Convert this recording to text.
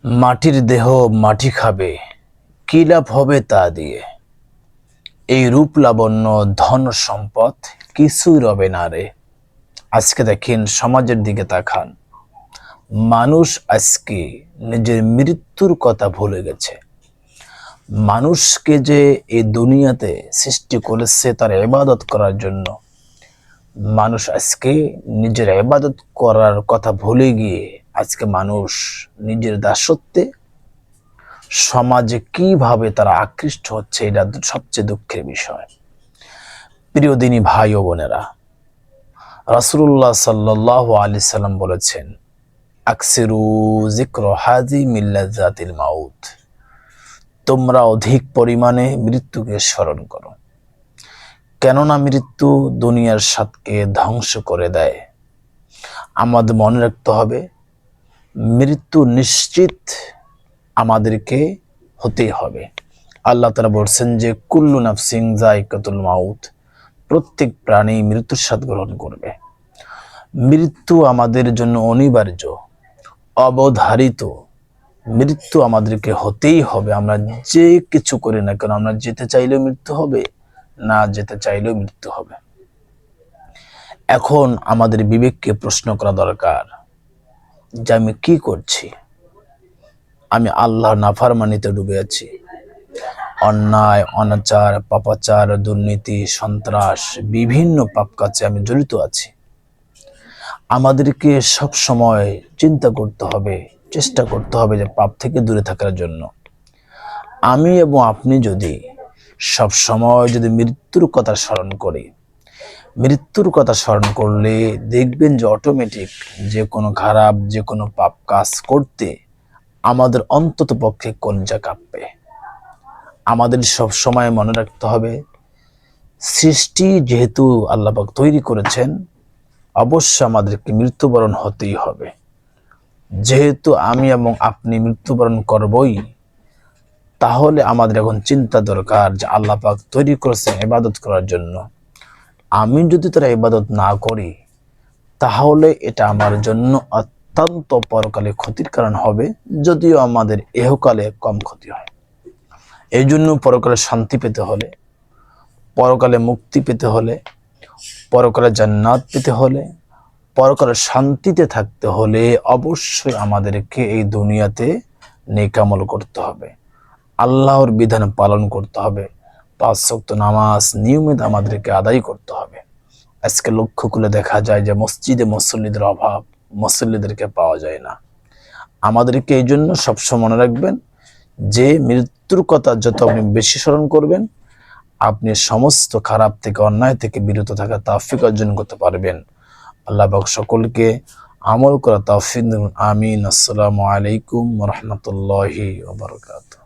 মাটির দেহ মাটি খাবে, কি লাভ হবে তা দিয়ে? এই রূপ লাবণ্য ধন সম্পদ কিছুই রবে না রে। আজকে দেখেন, সমাজের দিকে তাকান, মানুষ আজকে নিজের মৃত্যুর কথা ভুলে গেছে। মানুষকে যে এই দুনিয়াতে সৃষ্টি করেছে তার ইবাদত করার জন্য, মানুষ আজকে নিজের ইবাদত করার কথা ভুলে গিয়ে আজকে মানুষ নিজের দাসত্বে সমাজে কিভাবে তারা আকৃষ্ট হচ্ছে, এটা সবচেয়ে দুঃখের বিষয়। প্রিয় দিনী ভাই ও বোনেরা, রাসূলুল্লাহ সাল্লাল্লাহু আলাইহি সাল্লাম বলেছেন, আকসিরু যিকর হাজি মিন লাযাতিল মাউত, তোমরা অধিক পরিমাণে মৃত্যুকে স্মরণ করো, কেননা মৃত্যু দুনিয়ার স্বাদকে ধ্বংস করে দেয়। আমাদের মনে রাখতে হবে, মৃত্যু নিশ্চিত আমাদেরকে হতেই হবে। আল্লাহ তাআলা বলছেন যে কুল্লু নাফসিন যায়কাতুল মাউত, প্রত্যেক প্রাণী মৃত্যুর স্বাদ গ্রহণ করবে। মৃত্যু আমাদের জন্য অনিবার্য, অবধারিত। মৃত্যু আমাদেরকে হতেই হবে। আমরা যে কিছু করি না কেন, আমরা যেতে চাইলেও মৃত্যু হবে, না যেতে চাইলেও মৃত্যু হবে। এখন আমাদের বিবেককে প্রশ্ন করা দরকার যে আমি কি করছি? আমি আল্লাহর নাফরমানিতে ডুবে আছি। অন্যায়, অনাচার, পাপাচার, দুর্নীতি, সন্ত্রাস, বিভিন্ন পাপ কাজে আমি জড়িত আছি। আমাদেরকে সব সময় চিন্তা করতে হবে, চেষ্টা করতে হবে যে পাপ থেকে দূরে থাকার জন্য। আমি এবং আপনি যদি সব সময় যদি মৃত্যুর কথা স্মরণ করি, মৃত্যুর কথা স্মরণ করলে দেখবেন যে অটোমেটিক যে কোনো খারাপ, যে কোনো পাপ কাজ করতে আমাদের অন্তত পক্ষে কলিজা কাঁপবে। আমাদের সব সময় মনে রাখতে হবে, সৃষ্টি যেহেতু আল্লাহ পাক তৈরি করেছেন, অবশ্যই আমাদেরকে মৃত্যুবরণ হতেই হবে। যেহেতু আমি এবং আপনি মৃত্যুবরণ করবই, তাহলে আমাদের এখন চিন্তা দরকার যে আল্লাহ পাক তৈরি করেছেন ইবাদত করার জন্য। আমি যদি তার ইবাদত না করি, তাহলে এটা আমার জন্য অত্যন্ত পরকালে ক্ষতির কারণ হবে, যদিও আমাদের ইহকালে কম ক্ষতি হয়। এই জন্য পরকালে শান্তি পেতে হলে, পরকালে মুক্তি পেতে হলে, পরকালে জান্নাত পেতে হলে, পরকালে শান্তিতে থাকতে হলে অবশ্যই আমাদেরকে এই দুনিয়াতে নেক আমল করতে হবে, আল্লাহর বিধান পালন করতে হবে, 5 ওয়াক্ত নামাজ নিয়মিত আমাদেরকে আদায় করতে হবে। আজকে লক্ষ্য করলে দেখা যায় যে মসজিদে মুসল্লিদের অভাব, মুসল্লিদেরকে পাওয়া যায় না। আমাদেরকে এই জন্য সবসময় মনে রাখবেন যে মৃত্যুর কথা যত আপনি বেশি স্মরণ করবেন, আপনি সমস্ত খারাপ থেকে, অন্যায় থেকে বিরত থাকা তৌফিক অর্জন করতে পারবেন। আল্লাহ পাক সকলকে আমল করা তৌফিক দিন। আমিন। আসসালামু আলাইকুম ওয়া রাহমাতুল্লাহি ওয়া বারাকাতুহু।